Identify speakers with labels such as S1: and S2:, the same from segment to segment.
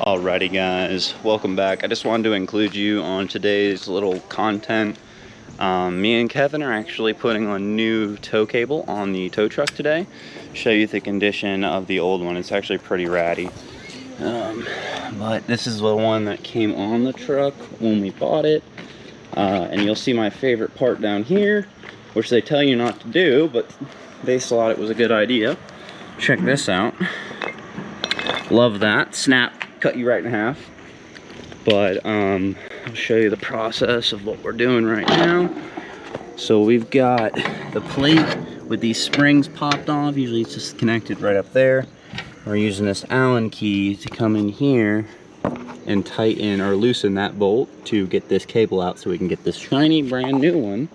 S1: Alrighty guys, welcome back. I just wanted to include you on today's little content. Me and Kevin are actually putting a new tow cable on the tow truck today. Show you the condition of the old one. It's actually pretty ratty. But this is the one that came on the truck when we bought it. And you'll see my favorite part down here, which they tell you not to do, but they thought it was a good idea. Check this out. Love that. Snap. Cut you right in half. But I'll show you the process of what we're doing right now. So we've got the plate with these springs popped off. Usually it's just connected right up there. We're using this Allen key to come in here and tighten or loosen that bolt to get this cable out so we can get this shiny brand new one.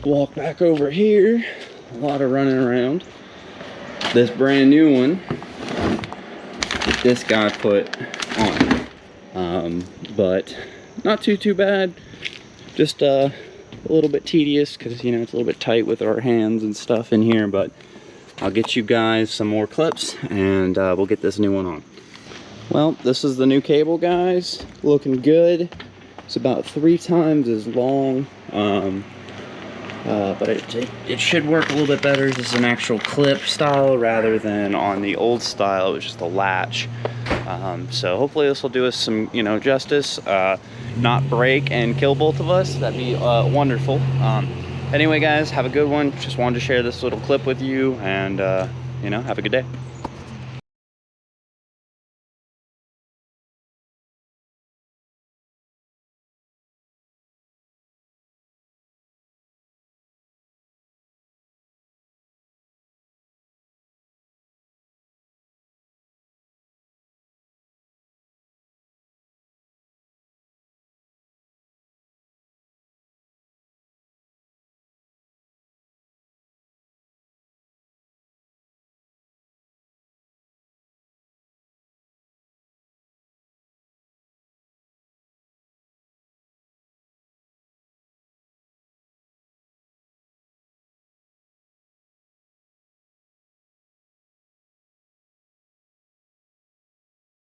S1: Walk back over here. A lot of running around. This brand new one this guy put on, but not too bad. Just a little bit tedious because, you know, it's a little bit tight with our hands and stuff in here, but I'll get you guys some more clips and we'll get this new one on. Well, this is the new cable, guys. Looking good. It's about 3 times as long, but it should work a little bit better. This is an actual clip style rather than on the old style, which is the latch. So hopefully this will do us some, you know, justice, not break and kill both of us. That'd be wonderful. Anyway, guys, have a good one. Just wanted to share this little clip with you, and you know, have a good day.